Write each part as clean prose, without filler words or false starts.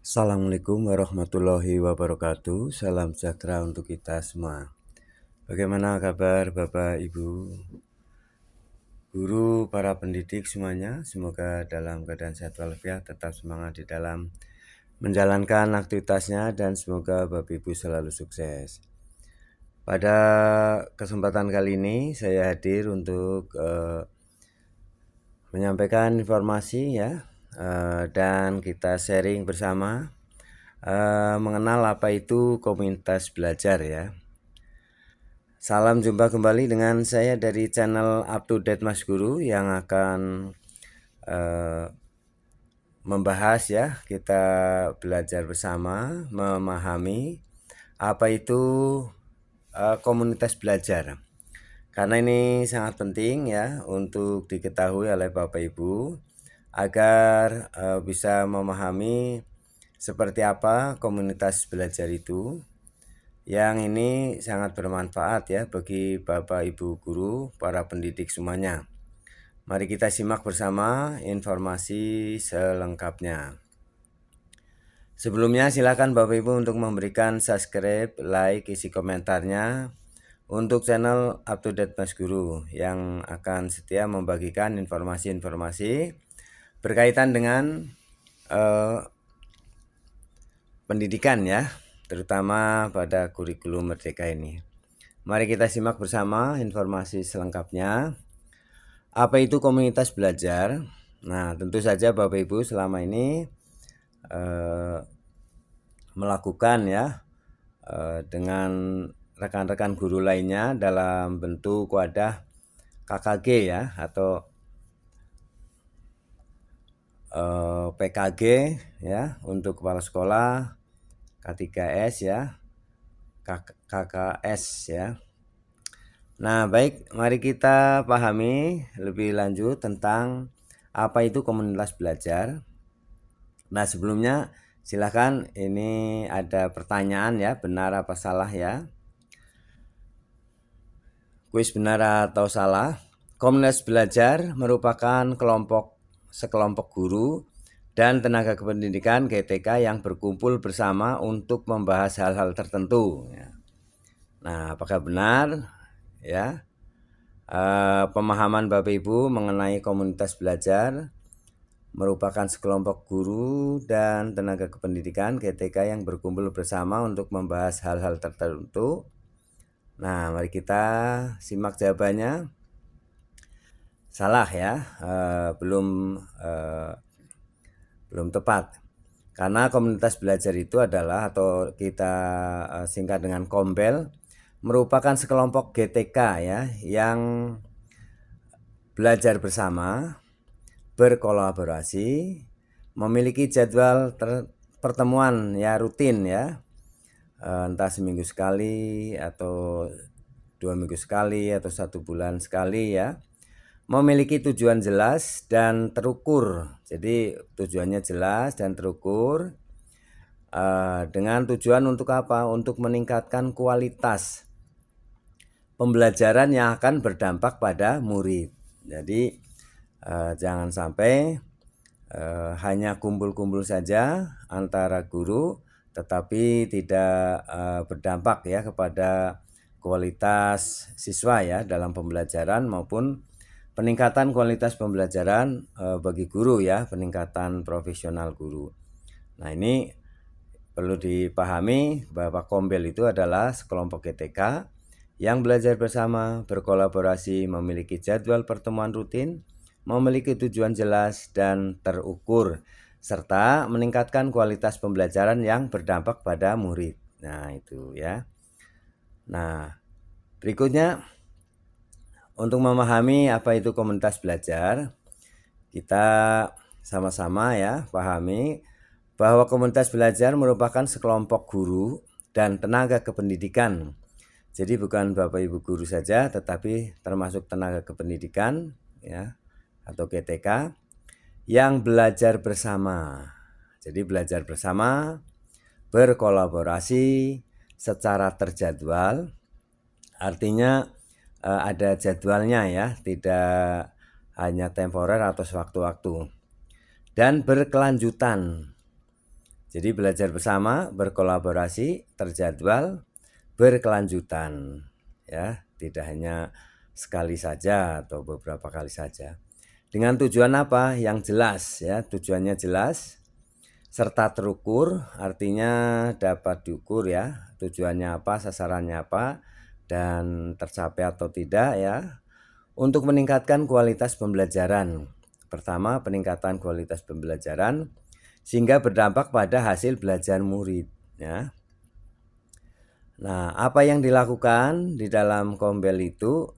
Assalamualaikum warahmatullahi wabarakatuh. Salam sejahtera untuk kita semua. Bagaimana kabar Bapak, Ibu, guru, para pendidik semuanya? Semoga dalam keadaan sehat walafiat, tetap semangat di dalam menjalankan aktivitasnya dan semoga Bapak Ibu selalu sukses. Pada kesempatan kali ini saya hadir untuk menyampaikan informasi ya, dan kita sharing bersama mengenal apa itu komunitas belajar ya. Salam jumpa kembali dengan saya dari channel Up to Date Mas Guru yang akan membahas ya, kita belajar bersama memahami apa itu komunitas belajar. Karena ini sangat penting ya untuk diketahui oleh Bapak Ibu agar bisa memahami seperti apa komunitas belajar itu. Yang ini sangat bermanfaat ya bagi Bapak Ibu guru, para pendidik semuanya. Mari kita simak bersama informasi selengkapnya. Sebelumnya silakan Bapak Ibu untuk memberikan subscribe, like, isi komentarnya untuk channel Up to Date Mas Guru yang akan setia membagikan informasi-informasi berkaitan dengan pendidikan ya, terutama pada kurikulum Merdeka ini. Mari kita simak bersama informasi selengkapnya. Apa itu komunitas belajar? Nah, tentu saja Bapak Ibu selama ini melakukan ya dengan rekan-rekan guru lainnya dalam bentuk wadah KKG ya atau PKG ya untuk kepala sekolah, K3S ya, KKS ya. Nah, baik, mari kita pahami lebih lanjut tentang apa itu komunitas belajar. Nah, sebelumnya silakan ini ada pertanyaan ya, benar apa salah ya. Kuis benar atau salah. Komunitas belajar merupakan sekelompok guru dan tenaga kependidikan GTK yang berkumpul bersama untuk membahas hal-hal tertentu. Nah, apakah benar ya? Pemahaman Bapak Ibu mengenai komunitas belajar merupakan sekelompok guru dan tenaga kependidikan GTK yang berkumpul bersama untuk membahas hal-hal tertentu. Nah, mari kita simak jawabannya. Salah ya, belum tepat. Karena komunitas belajar itu adalah atau kita singkat dengan KOMBEL merupakan sekelompok GTK ya yang belajar bersama, berkolaborasi, memiliki jadwal pertemuan ya rutin ya, entah seminggu sekali atau 2 minggu sekali atau 1 bulan sekali ya, memiliki tujuan jelas dan terukur. Jadi tujuannya jelas dan terukur dengan tujuan untuk apa? Untuk meningkatkan kualitas pembelajaran yang akan berdampak pada murid. Jadi jangan sampai hanya kumpul-kumpul saja antara guru tetapi tidak berdampak ya kepada kualitas siswa ya dalam pembelajaran maupun peningkatan kualitas pembelajaran bagi guru ya, peningkatan profesional guru. Nah, ini perlu dipahami bahwa KOMBEL itu adalah sekelompok GTK yang belajar bersama, berkolaborasi, memiliki jadwal pertemuan rutin, memiliki tujuan jelas dan terukur, serta meningkatkan kualitas pembelajaran yang berdampak pada murid. Nah, itu ya. Nah, berikutnya untuk memahami apa itu komunitas belajar, kita sama-sama ya pahami bahwa komunitas belajar merupakan sekelompok guru dan tenaga kependidikan. Jadi bukan Bapak Ibu guru saja tetapi termasuk tenaga kependidikan ya atau GTK yang belajar bersama. Jadi belajar bersama, berkolaborasi secara terjadwal. Artinya ada jadwalnya ya, tidak hanya temporer atau sewaktu-waktu. Dan berkelanjutan. Jadi belajar bersama, berkolaborasi, terjadwal, berkelanjutan, ya, tidak hanya sekali saja atau beberapa kali saja. Dengan tujuan apa? Yang jelas, ya, tujuannya jelas serta terukur, artinya dapat diukur, ya, tujuannya apa, sasarannya apa, dan tercapai atau tidak, ya, untuk meningkatkan kualitas pembelajaran. Pertama, peningkatan kualitas pembelajaran sehingga berdampak pada hasil belajar murid, ya. Nah, apa yang dilakukan di dalam Kombel itu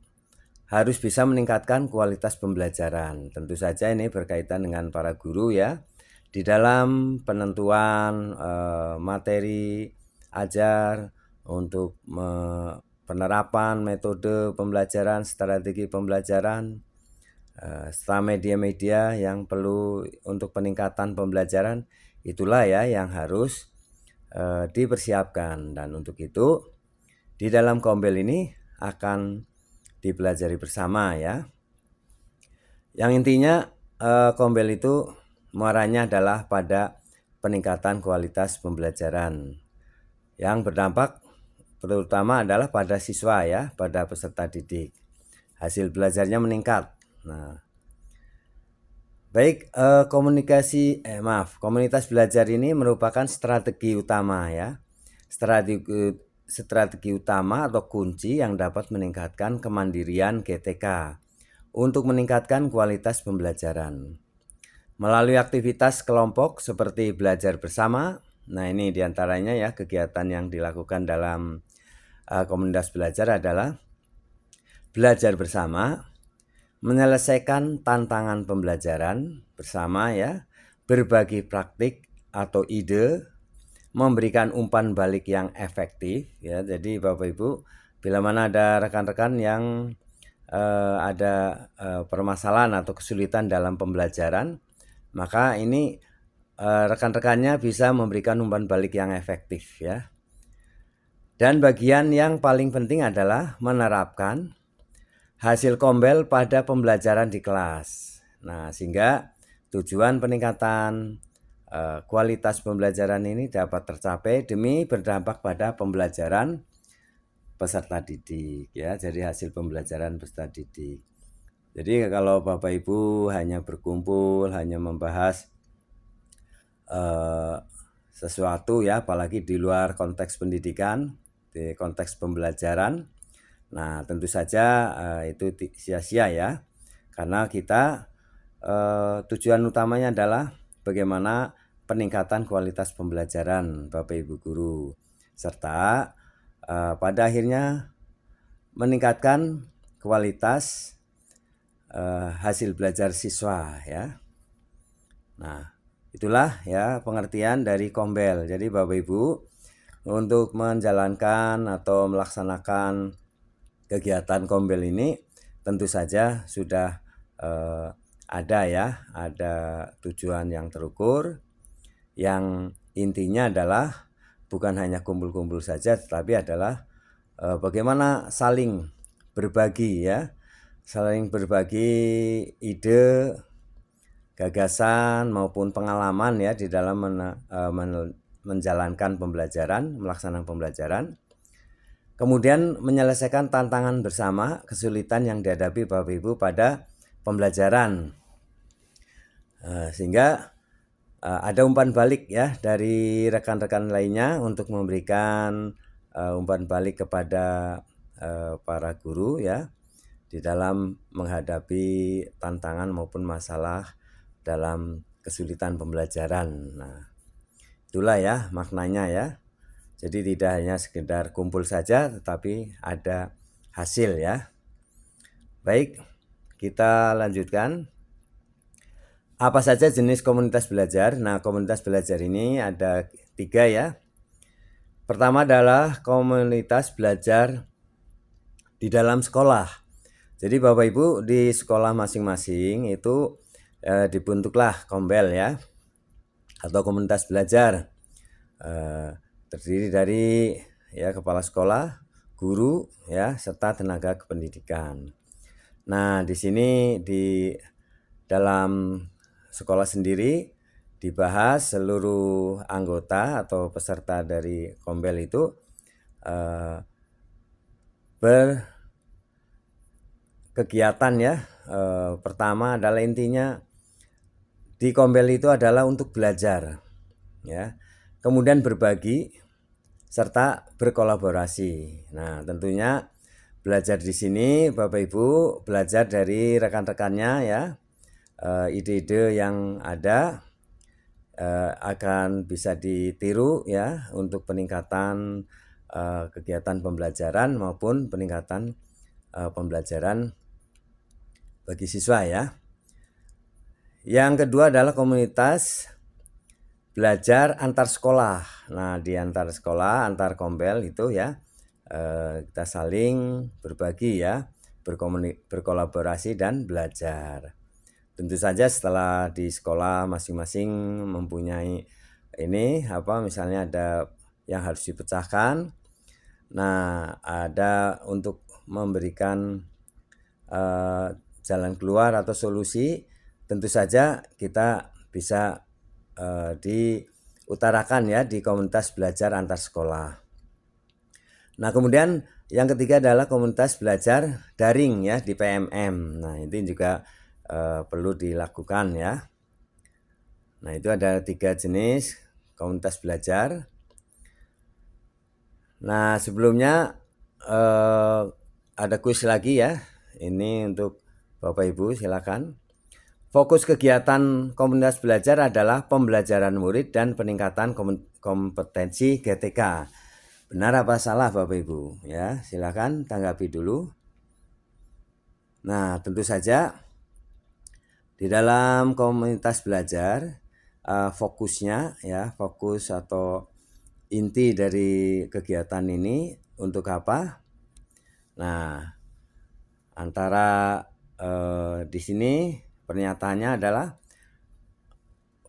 harus bisa meningkatkan kualitas pembelajaran. Tentu saja ini berkaitan dengan para guru, ya. Di dalam penentuan materi ajar untuk penerapan metode pembelajaran, strategi pembelajaran, serta media-media yang perlu untuk peningkatan pembelajaran, itulah ya yang harus dipersiapkan. Dan untuk itu di dalam Kombel ini akan dipelajari bersama, ya. Yang intinya Kombel itu muaranya adalah pada peningkatan kualitas pembelajaran yang berdampak terutama adalah pada siswa, ya, pada peserta didik. Hasil belajarnya meningkat. Nah, baik, komunitas belajar ini merupakan strategi utama, ya. Strategi utama atau kunci yang dapat meningkatkan kemandirian GTK untuk meningkatkan kualitas pembelajaran. Melalui aktivitas kelompok seperti belajar bersama, nah ini diantaranya, ya, kegiatan yang dilakukan dalam komunitas belajar adalah belajar bersama, menyelesaikan tantangan pembelajaran bersama, ya, berbagi praktik atau ide, memberikan umpan balik yang efektif, ya. Jadi Bapak Ibu, bila mana ada rekan-rekan yang ada permasalahan atau kesulitan dalam pembelajaran, maka ini rekan-rekannya bisa memberikan umpan balik yang efektif, ya. Dan bagian yang paling penting adalah menerapkan hasil Kombel pada pembelajaran di kelas. Nah, sehingga tujuan peningkatan kualitas pembelajaran ini dapat tercapai demi berdampak pada pembelajaran peserta didik, ya. Jadi hasil pembelajaran peserta didik. Jadi kalau Bapak Ibu hanya berkumpul, hanya membahas sesuatu, ya, apalagi di luar konteks pendidikan, di konteks pembelajaran, nah tentu saja itu sia-sia, ya, karena kita tujuan utamanya adalah bagaimana peningkatan kualitas pembelajaran Bapak Ibu guru, serta pada akhirnya meningkatkan kualitas hasil belajar siswa, ya. Nah, itulah, ya, pengertian dari Kombel. Jadi Bapak Ibu untuk menjalankan atau melaksanakan kegiatan Kombel ini tentu saja sudah ada, ya, ada tujuan yang terukur, yang intinya adalah bukan hanya kumpul-kumpul saja, tetapi adalah bagaimana saling berbagi, ya, saling berbagi ide, gagasan maupun pengalaman, ya, di dalam menjalankan pembelajaran, melaksanakan pembelajaran. Kemudian menyelesaikan tantangan bersama, kesulitan yang dihadapi Bapak Ibu pada pembelajaran, sehingga ada umpan balik, ya, dari rekan-rekan lainnya untuk memberikan umpan balik kepada para guru, ya, di dalam menghadapi tantangan maupun masalah dalam kesulitan pembelajaran. Nah, itulah, ya, maknanya, ya. Jadi tidak hanya sekedar kumpul saja, tetapi ada hasil, ya. Baik, kita lanjutkan. Apa saja jenis komunitas belajar? Nah, komunitas belajar ini ada 3, ya. Pertama adalah komunitas belajar di dalam sekolah. Jadi Bapak Ibu di sekolah masing-masing itu dibentuklah Kombel, ya, atau komunitas belajar. Terdiri dari, ya, kepala sekolah, guru, ya, serta tenaga kependidikan. Nah, di sini di dalam sekolah sendiri dibahas seluruh anggota atau peserta dari Kombel itu berkegiatan ya. Pertama adalah intinya di Kombel itu adalah untuk belajar ya. Kemudian berbagi serta berkolaborasi. Nah, tentunya belajar di sini Bapak Ibu belajar dari rekan-rekannya ya. Ide-ide yang ada akan bisa ditiru ya untuk peningkatan kegiatan pembelajaran maupun peningkatan pembelajaran bagi siswa ya. Yang kedua adalah komunitas belajar antar sekolah. Nah, di antar sekolah, antar Kombel itu ya kita saling berbagi ya, berkolaborasi dan belajar. Tentu saja setelah di sekolah masing-masing mempunyai ini misalnya ada yang harus dipecahkan. Nah, ada untuk memberikan jalan keluar atau solusi, tentu saja kita bisa diutarakan ya di komunitas belajar antar sekolah. Nah, kemudian yang ketiga adalah komunitas belajar daring ya di PMM. Nah, ini juga perlu dilakukan ya. Nah, itu ada 3 jenis komunitas belajar. Nah, sebelumnya ada kuis lagi ya. Ini untuk Bapak Ibu silakan. Fokus kegiatan komunitas belajar adalah pembelajaran murid dan peningkatan kompetensi GTK. Benar apa salah Bapak Ibu? Ya, silakan tanggapi dulu. Nah, tentu saja di dalam komunitas belajar fokusnya ya, fokus atau inti dari kegiatan ini untuk apa? Nah, antara di sini pernyataannya adalah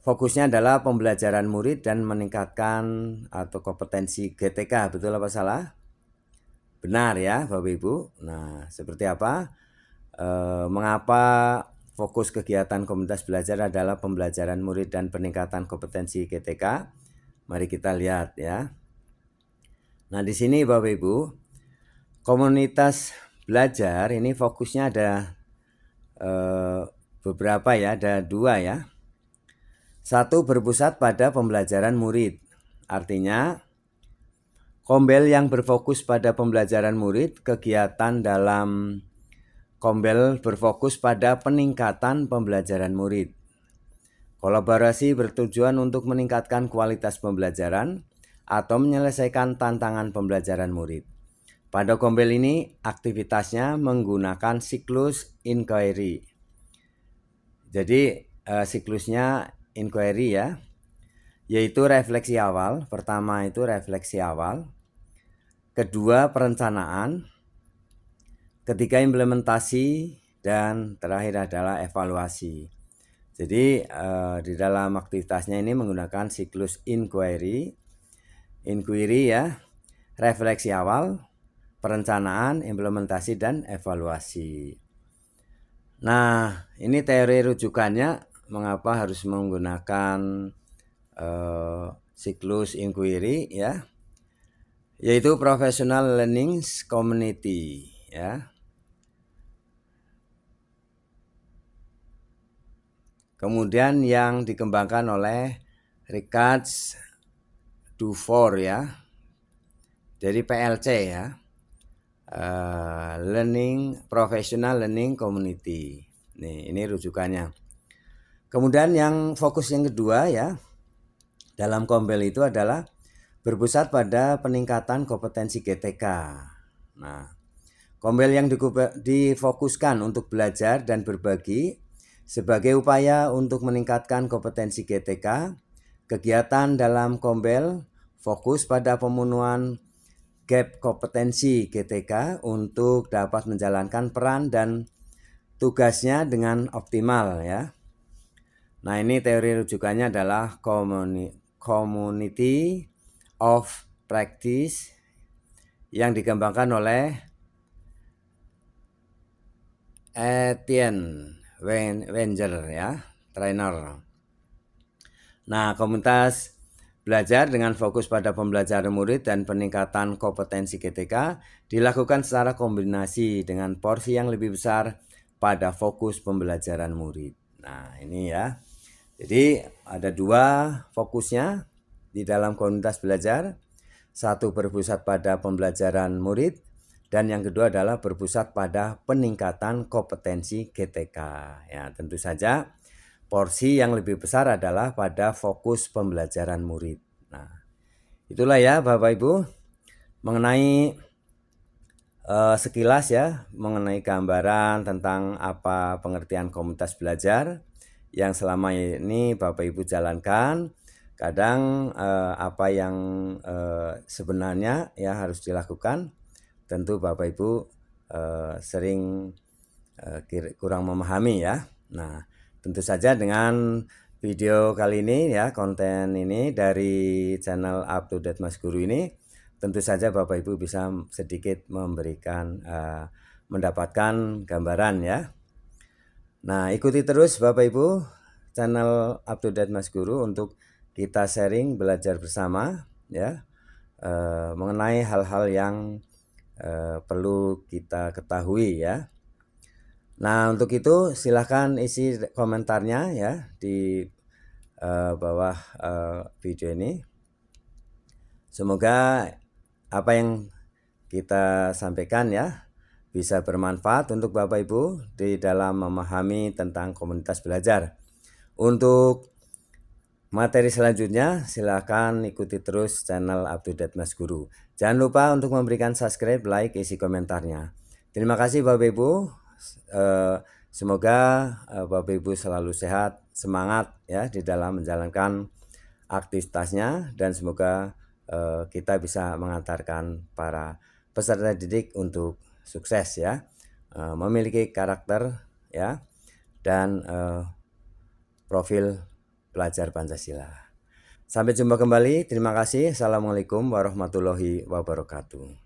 fokusnya adalah pembelajaran murid dan meningkatkan atau kompetensi GTK. Betul apa salah? Benar ya Bapak Ibu. Nah, seperti apa? Mengapa fokus kegiatan komunitas belajar adalah pembelajaran murid dan peningkatan kompetensi GTK? Mari kita lihat ya. Nah, di sini Bapak Ibu, komunitas belajar ini fokusnya ada beberapa ya, ada 2 ya. 1 berpusat pada pembelajaran murid. Artinya Kombel yang berfokus pada pembelajaran murid, kegiatan dalam Kombel berfokus pada peningkatan pembelajaran murid. Kolaborasi bertujuan untuk meningkatkan kualitas pembelajaran atau menyelesaikan tantangan pembelajaran murid. Pada Kombel ini aktivitasnya menggunakan siklus inquiry. Jadi siklusnya inquiry ya, yaitu refleksi awal. Pertama itu refleksi awal, kedua perencanaan, ketiga implementasi, dan terakhir adalah evaluasi. Jadi di dalam aktivitasnya ini menggunakan siklus inquiry ya, refleksi awal, perencanaan, implementasi, dan evaluasi. Nah, ini teori rujukannya mengapa harus menggunakan siklus inquiry ya, yaitu Professional Learning Community ya. Kemudian yang dikembangkan oleh Richard Dufour ya, dari PLC ya, Professional Learning Community. Nih, ini rujukannya. Kemudian yang fokus yang kedua ya, dalam Kombel itu adalah berpusat pada peningkatan kompetensi GTK. Nah, Kombel yang difokuskan untuk belajar dan berbagi sebagai upaya untuk meningkatkan kompetensi GTK. Kegiatan dalam Kombel fokus pada pemenuhan gap kompetensi GTK untuk dapat menjalankan peran dan tugasnya dengan optimal ya. Nah, ini teori rujukannya adalah Community of Practice yang dikembangkan oleh Etienne Wenger ya, trainer. Nah, komunitas belajar dengan fokus pada pembelajaran murid dan peningkatan kompetensi GTK dilakukan secara kombinasi dengan porsi yang lebih besar pada fokus pembelajaran murid. Nah, ini ya. Jadi ada dua fokusnya di dalam komunitas belajar. Satu berpusat pada pembelajaran murid dan yang kedua adalah berpusat pada peningkatan kompetensi GTK. Ya, tentu saja porsi yang lebih besar adalah pada fokus pembelajaran murid. Nah, itulah ya Bapak Ibu mengenai sekilas ya mengenai gambaran tentang apa pengertian komunitas belajar yang selama ini Bapak Ibu jalankan. Kadang apa yang sebenarnya ya harus dilakukan, tentu Bapak Ibu sering kurang memahami ya. Nah, tentu saja dengan video kali ini ya, konten ini dari channel Up to Date Mas Guru ini, tentu saja Bapak Ibu bisa sedikit memberikan mendapatkan gambaran ya. Nah, ikuti terus Bapak Ibu channel Up to Date Mas Guru untuk kita sharing belajar bersama ya mengenai hal-hal yang perlu kita ketahui ya. Nah, untuk itu silahkan isi komentarnya ya di bawah video ini. Semoga apa yang kita sampaikan ya bisa bermanfaat untuk Bapak Ibu di dalam memahami tentang komunitas belajar. Untuk materi selanjutnya silakan ikuti terus channel Up to Date Mas Guru. Jangan lupa untuk memberikan subscribe, like, isi komentarnya. Terima kasih Bapak Ibu. Semoga Bapak Ibu selalu sehat, semangat ya di dalam menjalankan aktivitasnya dan semoga kita bisa mengantarkan para peserta didik untuk sukses ya, memiliki karakter ya dan profil pelajar Pancasila. Sampai jumpa kembali. Terima kasih. Assalamualaikum warahmatullahi wabarakatuh.